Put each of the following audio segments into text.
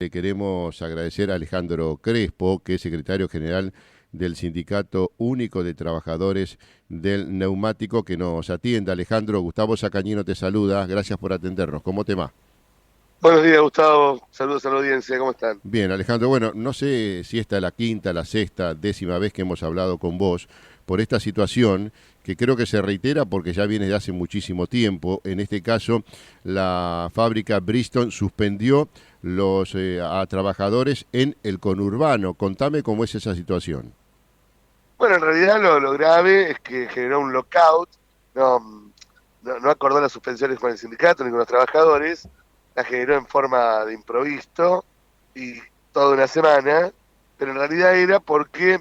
Le queremos agradecer a Alejandro Crespo, que es secretario general del Sindicato Único de Trabajadores del Neumático, que nos atienda. Alejandro, Gustavo Sacañino te saluda. Gracias por atendernos. ¿Cómo te va? Buenos días, Gustavo. Saludos a la audiencia. ¿Cómo están? Bien, Alejandro, bueno, no sé si esta es la quinta, la sexta, décima vez que hemos hablado con vos por esta situación que creo que se reitera porque ya viene de hace muchísimo tiempo. En este caso, la fábrica Bristol suspendió a trabajadores en el conurbano. Contame cómo es esa situación. Bueno, en realidad lo grave es que generó un lockout. No, no acordó las suspensiones con el sindicato ni con los trabajadores. La generó en forma de improviso y toda una semana. Pero en realidad era porque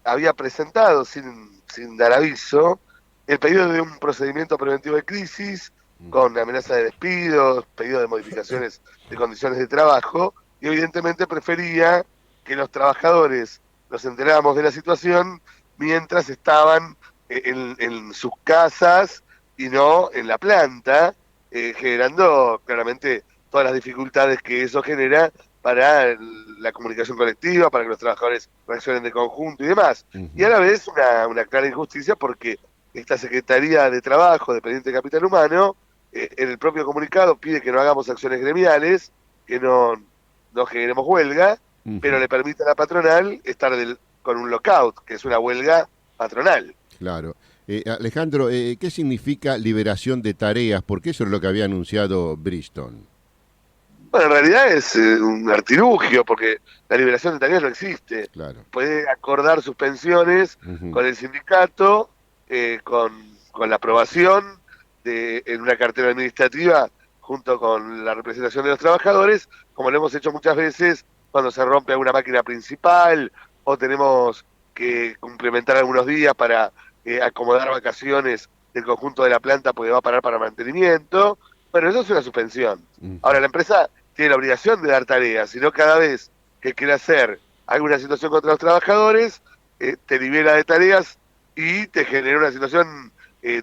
había presentado, sin dar aviso, el pedido de un procedimiento preventivo de crisis con amenaza de despidos, pedido de modificaciones de condiciones de trabajo, y evidentemente prefería que los trabajadores nos enteráramos de la situación mientras estaban en sus casas y no en la planta, generando claramente todas las dificultades que eso genera para la comunicación colectiva, para que los trabajadores reaccionen de conjunto y demás. Y a Ujú. la vez una clara injusticia porque esta Secretaría de Trabajo, dependiente de Capital Humano, en el propio comunicado pide que no hagamos acciones gremiales, que no generemos huelga, pero Ujú. le permite a la patronal estar con un lockout, que es una huelga patronal. Claro. Alejandro, ¿qué significa liberación de tareas? Porque eso es lo que había anunciado Bristol. Bueno, en realidad es un artilugio, porque la liberación de tareas no existe. Claro. Puede acordar suspensiones Ujú. con el sindicato, con la aprobación en una cartera administrativa junto con la representación de los trabajadores, como lo hemos hecho muchas veces cuando se rompe alguna máquina principal o tenemos que complementar algunos días para acomodar vacaciones del conjunto de la planta porque va a parar para mantenimiento. Bueno, eso es una suspensión. Ujú. Ahora, la empresa tiene la obligación de dar tareas, sino cada vez que quiere hacer alguna situación contra los trabajadores, te libera de tareas y te genera una situación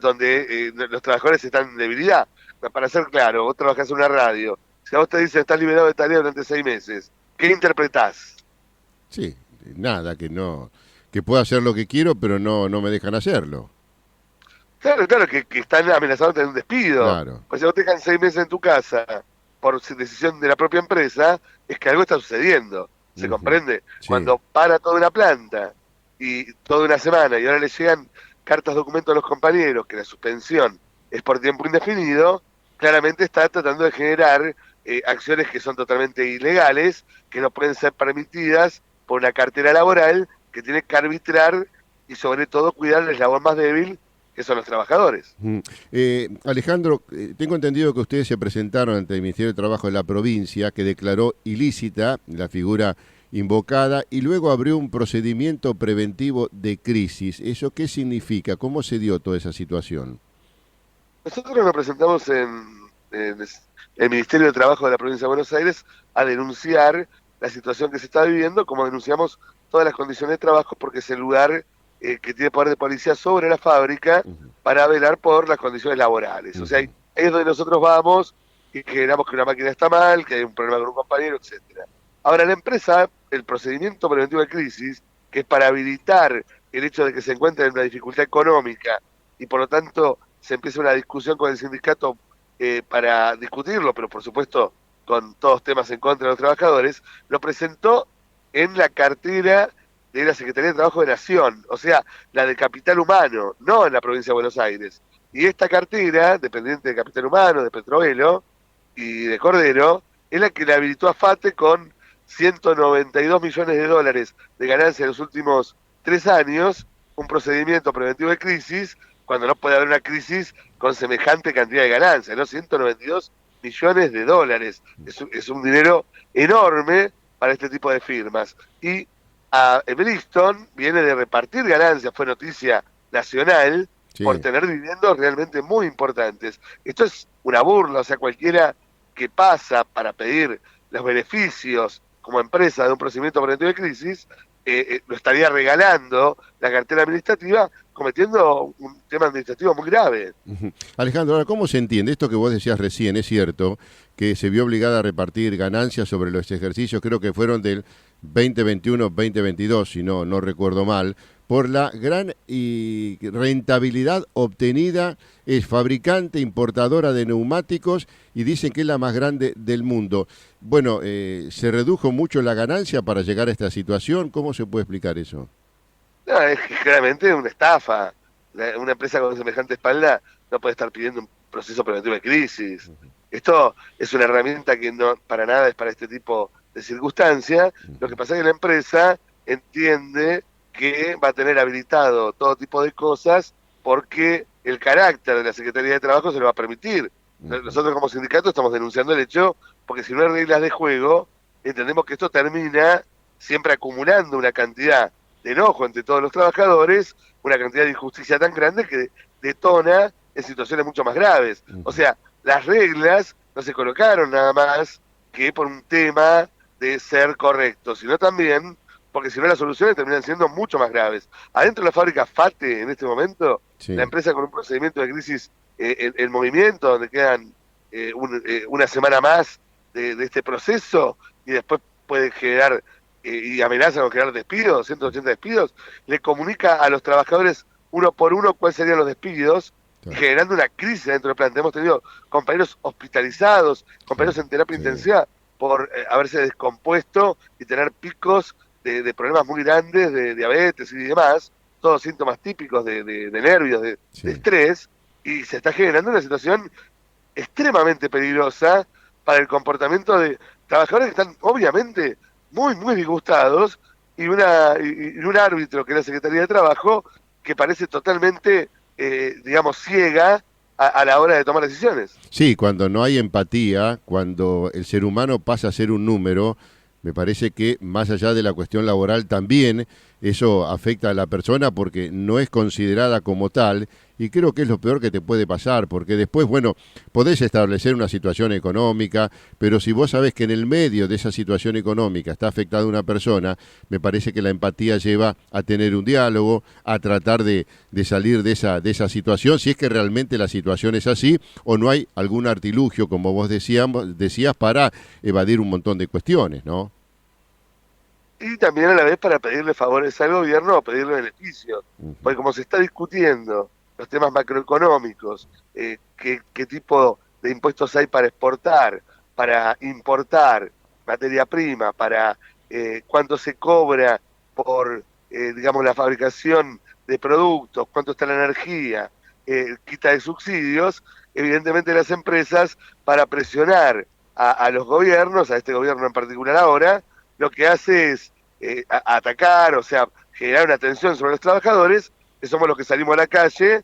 donde los trabajadores están en debilidad. Para ser claro, vos trabajás en una radio, si a vos te dicen estás liberado de tareas durante 6 meses, ¿qué interpretás? Sí, nada, que puedo hacer lo que quiero, pero no me dejan hacerlo. Claro, claro, que están amenazados de un despido. Claro. Pues si vos te dejan 6 meses en tu casa por decisión de la propia empresa, es que algo está sucediendo. ¿Se Ujú. comprende? Sí. Cuando para toda una planta y toda una semana y ahora le llegan cartas, documentos a los compañeros que la suspensión es por tiempo indefinido, claramente está tratando de generar acciones que son totalmente ilegales, que no pueden ser permitidas por una cartera laboral que tiene que arbitrar y sobre todo cuidar el eslabón más débil que son los trabajadores. Ujú. Alejandro, tengo entendido que ustedes se presentaron ante el Ministerio de Trabajo de la provincia, que declaró ilícita la figura invocada y luego abrió un procedimiento preventivo de crisis. ¿Eso qué significa? ¿Cómo se dio toda esa situación? Nosotros nos presentamos en el Ministerio de Trabajo de la provincia de Buenos Aires a denunciar la situación que se está viviendo, como denunciamos todas las condiciones de trabajo, porque es el lugar que tiene poder de policía sobre la fábrica Ujú. para velar por las condiciones laborales. O sea, Ujú. ahí es donde nosotros vamos y generamos que una máquina está mal, que hay un problema con un compañero, etcétera. Ahora, la empresa, el procedimiento preventivo de crisis, que es para habilitar el hecho de que se encuentre en una dificultad económica y por lo tanto se empieza una discusión con el sindicato para discutirlo, pero por supuesto con todos temas en contra de los trabajadores, lo presentó en la cartera de la Secretaría de Trabajo de Nación, o sea, la de Capital Humano, no en la provincia de Buenos Aires. Y esta cartera, dependiente de Capital Humano, de Petrovelo y de Cordero, es la que le habilitó a FATE con 192 millones de dólares de ganancia en los últimos 3 años, un procedimiento preventivo de crisis, cuando no puede haber una crisis con semejante cantidad de ganancia, ¿no? 192 millones de dólares. Es un dinero enorme para este tipo de firmas. Y a Bridgestone viene de repartir ganancias, fue noticia nacional, por Sí. tener dividendos realmente muy importantes. Esto es una burla, o sea, cualquiera que pasa para pedir los beneficios como empresa de un procedimiento preventivo de crisis, lo estaría regalando la cartera administrativa, cometiendo un tema administrativo muy grave. Ujú. Alejandro, ahora, ¿cómo se entiende esto que vos decías recién? Es cierto que se vio obligada a repartir ganancias sobre los ejercicios, creo que fueron del 2021-2022, si no recuerdo mal, por la gran rentabilidad obtenida. Es fabricante, importadora de neumáticos y dicen que es la más grande del mundo. Bueno, ¿se redujo mucho la ganancia para llegar a esta situación? ¿Cómo se puede explicar eso? No, es que claramente una estafa. Una empresa con semejante espalda no puede estar pidiendo un proceso preventivo de crisis. Esto es una herramienta que no para nada es para este tipo de circunstancias. Lo que pasa es que la empresa entiende que va a tener habilitado todo tipo de cosas porque el carácter de la Secretaría de Trabajo se lo va a permitir. Nosotros como sindicato estamos denunciando el hecho porque si no hay reglas de juego, entendemos que esto termina siempre acumulando una cantidad de enojo entre todos los trabajadores, una cantidad de injusticia tan grande que detona en situaciones mucho más graves. O sea, las reglas no se colocaron nada más que por un tema de ser correctos, sino también porque si no las soluciones terminan siendo mucho más graves. Adentro de la fábrica FATE en este momento, la Sí. empresa con un procedimiento de crisis en movimiento, donde quedan una semana más de este proceso y después puede generar y amenazan con generar despidos, 180 despidos, le comunica a los trabajadores uno por uno cuáles serían los despidos, Claro. generando una crisis dentro del planta. Hemos tenido compañeros hospitalizados, Sí, compañeros en terapia sí, intensiva por haberse descompuesto y tener picos de problemas muy grandes, de diabetes y demás, todos síntomas típicos de nervios, de sí. estrés, y se está generando una situación extremadamente peligrosa para el comportamiento de trabajadores que están obviamente muy disgustados y un árbitro que es la Secretaría de Trabajo que parece totalmente, digamos, ciega a la hora de tomar decisiones. Sí, cuando no hay empatía, cuando el ser humano pasa a ser un número, me parece que más allá de la cuestión laboral también eso afecta a la persona porque no es considerada como tal y creo que es lo peor que te puede pasar porque después, bueno, podés establecer una situación económica, pero si vos sabés que en el medio de esa situación económica está afectada una persona, me parece que la empatía lleva a tener un diálogo, a tratar de salir de esa situación, si es que realmente la situación es así o no hay algún artilugio, como vos decías, para evadir un montón de cuestiones, ¿no? Y también a la vez para pedirle favores al gobierno o pedirle beneficios. Ujú. Porque como se está discutiendo los temas macroeconómicos, qué tipo de impuestos hay para exportar, para importar materia prima, para cuánto se cobra por, digamos, la fabricación de productos, cuánto está la energía, quita de subsidios, evidentemente las empresas, para presionar a los gobiernos, a este gobierno en particular ahora, lo que hace es atacar, o sea, generar una tensión sobre los trabajadores, que somos los que salimos a la calle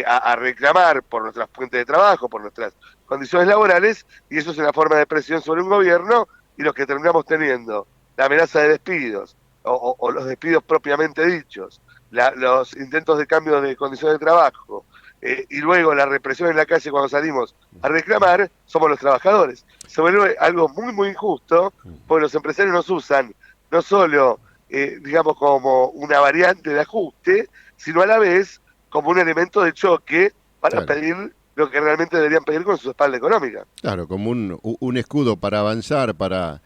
a reclamar por nuestras fuentes de trabajo, por nuestras condiciones laborales, y eso es una forma de presión sobre un gobierno, y los que terminamos teniendo la amenaza de despidos, o los despidos propiamente dichos, los intentos de cambio de condiciones de trabajo, y luego la represión en la calle cuando salimos a reclamar, somos los trabajadores. Se vuelve algo muy injusto, porque los empresarios nos usan no solo, digamos, como una variante de ajuste, sino a la vez como un elemento de choque para Claro, pedir lo que realmente deberían pedir con su espalda económica. claro, como un escudo para avanzar, para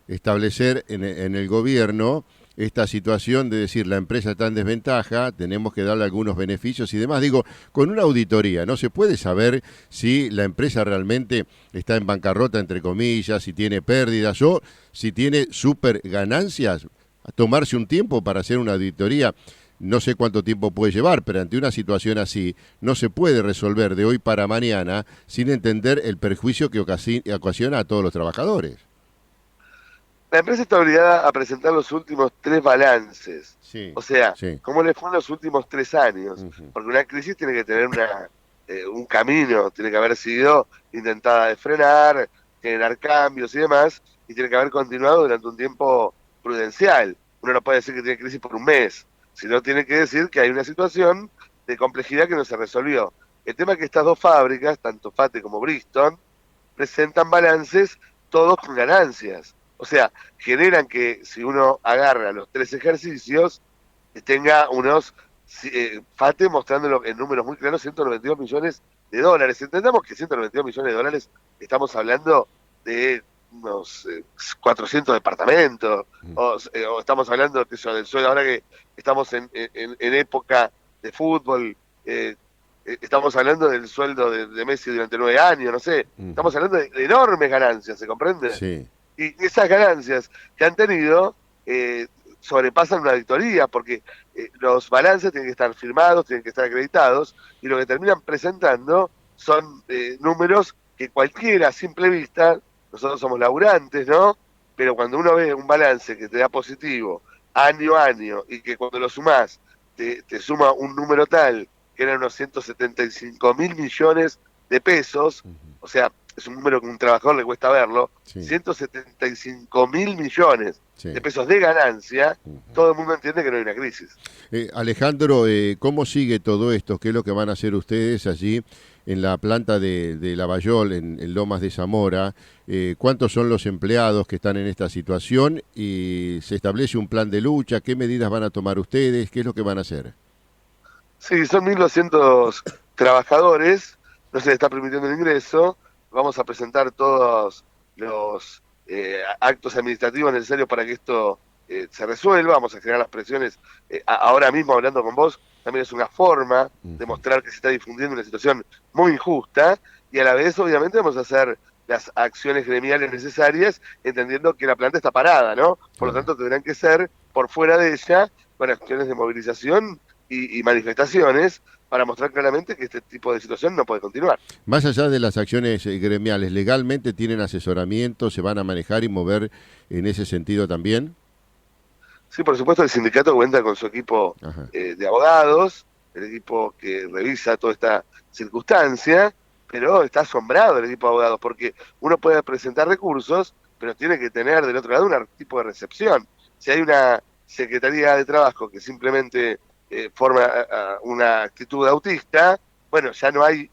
establecer en el gobierno esta situación de decir la empresa está en desventaja, tenemos que darle algunos beneficios y demás. Digo, con una auditoría no se puede saber si la empresa realmente está en bancarrota, entre comillas, si tiene pérdidas o si tiene super ganancias. Tomarse un tiempo para hacer una auditoría, no sé cuánto tiempo puede llevar, pero ante una situación así no se puede resolver de hoy para mañana sin entender el perjuicio que ocasiona a todos los trabajadores. La empresa está obligada a presentar los últimos 3 balances, Sí, o sea, sí. cómo le fue en los últimos 3 años, Ujú. porque una crisis tiene que tener un camino, tiene que haber sido intentada de frenar, generar cambios y demás, y tiene que haber continuado durante un tiempo prudencial. Uno no puede decir que tiene crisis por un mes, sino tiene que decir que hay una situación de complejidad que no se resolvió. El tema es que estas dos fábricas, tanto FATE como Bristol, presentan balances todos con ganancias. O sea, generan que si uno agarra los 3 ejercicios, tenga unos FATE mostrándolo en números muy claros, $192 millones. Entendamos que $192 millones estamos hablando de unos 400 departamentos, o estamos hablando del sueldo, ahora que estamos en época de fútbol, estamos hablando del sueldo de Messi durante 9 años, no sé, estamos hablando de enormes ganancias, ¿se comprende? Sí. Y esas ganancias que han tenido sobrepasan una auditoría, porque los balances tienen que estar firmados, tienen que estar acreditados, y lo que terminan presentando son números que cualquiera a simple vista, nosotros somos laburantes, ¿no? Pero cuando uno ve un balance que te da positivo año a año, y que cuando lo sumás te suma un número tal, que eran unos 175 mil millones de pesos, o sea, es un número que a un trabajador le cuesta verlo, 175 mil millones de pesos de ganancia, todo el mundo entiende que no hay una crisis. Alejandro, ¿cómo sigue todo esto? ¿Qué es lo que van a hacer ustedes allí en la planta de Lavallol, en Lomas de Zamora? ¿Cuántos son los empleados que están en esta situación? ¿Y se establece un plan de lucha? ¿Qué medidas van a tomar ustedes? ¿Qué es lo que van a hacer? Sí, son 1.200 trabajadores, no se les está permitiendo el ingreso, vamos a presentar todos los actos administrativos necesarios para que esto se resuelva, vamos a generar las presiones. Ahora mismo, hablando con vos, también es una forma de mostrar que se está difundiendo una situación muy injusta, y a la vez, obviamente, vamos a hacer las acciones gremiales necesarias, entendiendo que la planta está parada, ¿no? Por lo tanto, tendrán que ser por fuera de ella, con acciones de movilización y manifestaciones, para mostrar claramente que este tipo de situación no puede continuar. Más allá de las acciones gremiales, ¿legalmente tienen asesoramiento? ¿Se van a manejar y mover en ese sentido también? Sí, por supuesto, el sindicato cuenta con su equipo de abogados, el equipo que revisa toda esta circunstancia, pero está asombrado el equipo de abogados, porque uno puede presentar recursos, pero tiene que tener del otro lado un tipo de recepción. Si hay una Secretaría de Trabajo que simplemente forma una actitud autista, bueno, ya no hay,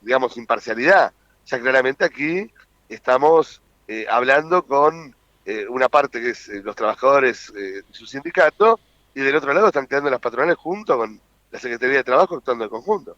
digamos, imparcialidad. Ya claramente aquí estamos hablando con una parte que es los trabajadores de su sindicato, y del otro lado están quedando las patronales junto con la Secretaría de Trabajo actuando en conjunto.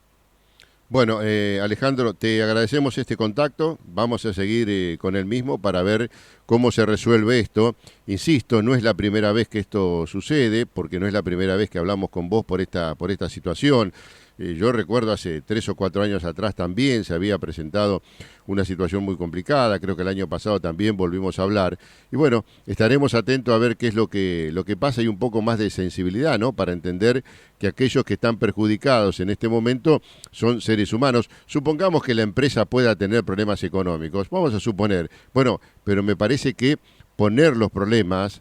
Bueno, Alejandro, te agradecemos este contacto, vamos a seguir con el mismo para ver cómo se resuelve esto. Insisto, no es la primera vez que esto sucede, porque no es la primera vez que hablamos con vos por esta situación. Yo recuerdo hace 3 o 4 años atrás también se había presentado una situación muy complicada, creo que el año pasado también volvimos a hablar. Y bueno, estaremos atentos a ver qué es lo que pasa y un poco más de sensibilidad, ¿no? Para entender que aquellos que están perjudicados en este momento son seres humanos. Supongamos que la empresa pueda tener problemas económicos, vamos a suponer. Bueno, pero me parece que poner los problemas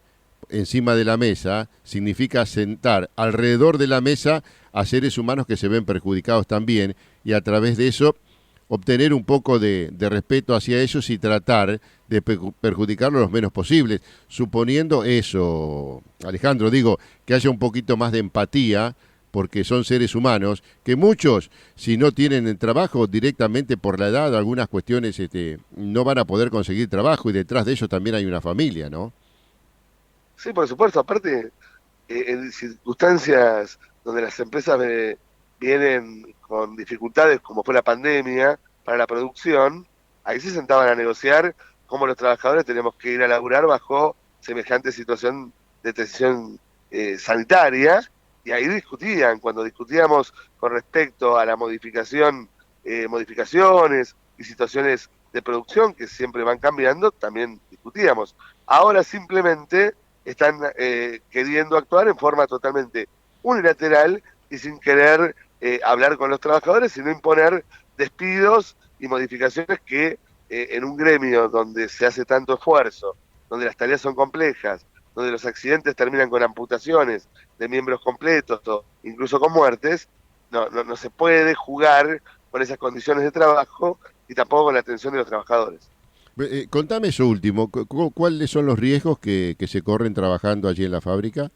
encima de la mesa significa sentar alrededor de la mesa a seres humanos que se ven perjudicados también, y a través de eso obtener un poco de respeto hacia ellos y tratar de perjudicarlos lo menos posible. Suponiendo eso, Alejandro, digo, que haya un poquito más de empatía, porque son seres humanos, que muchos, si no tienen el trabajo directamente por la edad, algunas cuestiones no van a poder conseguir trabajo, y detrás de ellos también hay una familia, ¿no? Sí, por supuesto, aparte, en circunstancias donde las empresas vienen con dificultades, como fue la pandemia, para la producción, ahí se sentaban a negociar cómo los trabajadores tenemos que ir a laburar bajo semejante situación de tensión sanitaria, y ahí discutían. Cuando discutíamos con respecto a la modificaciones y situaciones de producción que siempre van cambiando, también discutíamos. Ahora simplemente están queriendo actuar en forma totalmente unilateral y sin querer hablar con los trabajadores, sino imponer despidos y modificaciones que en un gremio donde se hace tanto esfuerzo, donde las tareas son complejas, donde los accidentes terminan con amputaciones de miembros completos o incluso con muertes, no se puede jugar con esas condiciones de trabajo y tampoco con la atención de los trabajadores. Contame eso último, ¿cuáles son los riesgos que se corren trabajando allí en la fábrica?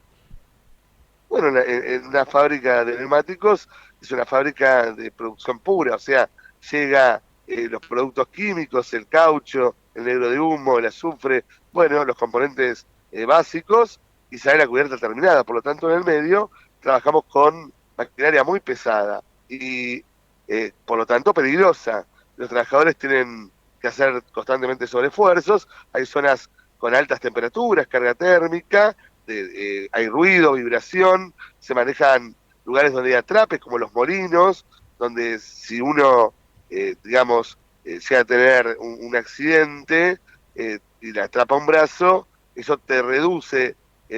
Bueno, en una fábrica de neumáticos es una fábrica de producción pura, o sea, llega los productos químicos, el caucho, el negro de humo, el azufre, bueno, los componentes básicos y sale la cubierta terminada. Por lo tanto, en el medio trabajamos con maquinaria muy pesada y, por lo tanto, peligrosa. Los trabajadores tienen que hacer constantemente sobreesfuerzos, hay zonas con altas temperaturas, carga térmica, hay ruido, vibración, se manejan lugares donde hay atrapes, como los molinos, donde si uno, digamos, llega a tener un accidente y le atrapa un brazo, eso te reduce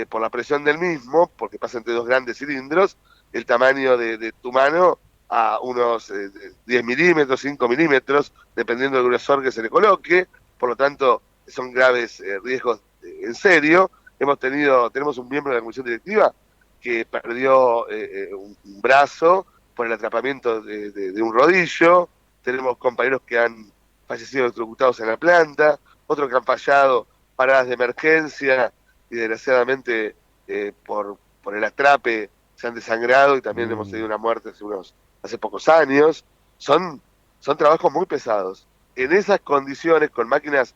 por la presión del mismo, porque pasa entre dos grandes cilindros, el tamaño de tu mano a unos 10 milímetros, 5 milímetros, dependiendo del grosor que se le coloque, por lo tanto son graves riesgos en serio. Tenemos un miembro de la comisión directiva que perdió un brazo por el atrapamiento de un rodillo, tenemos compañeros que han fallecido electrocutados en la planta, otros que han fallado paradas de emergencia y desgraciadamente por el atrape se han desangrado y también hemos tenido una muerte hace pocos años. Son trabajos muy pesados. En esas condiciones, con máquinas,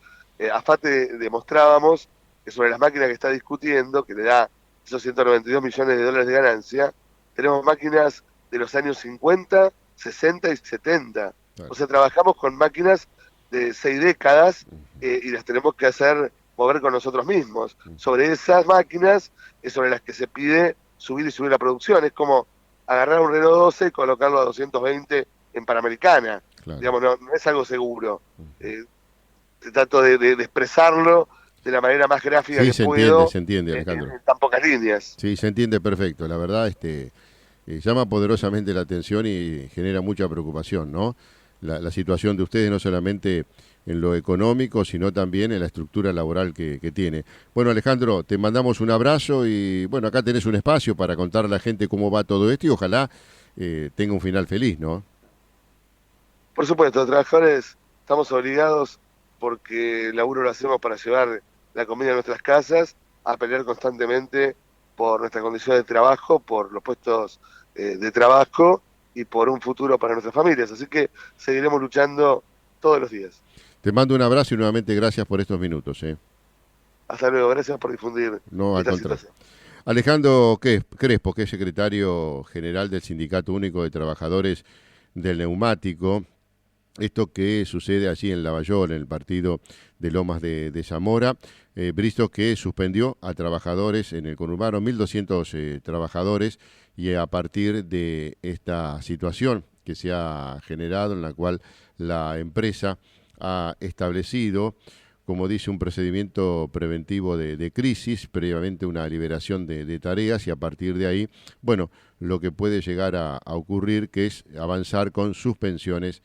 AFATE demostrábamos que sobre las máquinas que está discutiendo, que le da esos 192 millones de dólares de ganancia, tenemos máquinas de los años 50, 60 y 70. O sea, trabajamos con máquinas de 6 décadas y las tenemos que hacer mover con nosotros mismos. Sobre esas máquinas es sobre las que se pide subir y subir la producción. Es como agarrar un Renault 12 y colocarlo a 220 en Panamericana. Claro. Digamos, no es algo seguro. Trato de expresarlo de la manera más gráfica que puedo. Se entiende, Alejandro. En tan pocas líneas. Sí, se entiende perfecto. La verdad, llama poderosamente la atención y genera mucha preocupación, ¿no? La situación de ustedes, no solamente en lo económico, sino también en la estructura laboral que tiene. Bueno, Alejandro, te mandamos un abrazo y, bueno, acá tenés un espacio para contarle a la gente cómo va todo esto y ojalá tenga un final feliz, ¿no? Por supuesto, los trabajadores estamos obligados, porque el laburo lo hacemos para llevar la comida a nuestras casas, a pelear constantemente por nuestras condiciones de trabajo, por los puestos de trabajo y por un futuro para nuestras familias. Así que seguiremos luchando todos los días. Te mando un abrazo y nuevamente gracias por estos minutos. Hasta luego, gracias por difundir esta situación. Alejandro Crespo, que es secretario general del Sindicato Único de Trabajadores del Neumático. Esto que sucede allí en Lavallol, en el partido de Lomas de Zamora, visto que suspendió a trabajadores en el conurbano, 1.200 trabajadores, y a partir de esta situación que se ha generado, en la cual la empresa ha establecido, como dice, un procedimiento preventivo de crisis, previamente una liberación de tareas, y a partir de ahí, bueno, lo que puede llegar a ocurrir, que es avanzar con suspensiones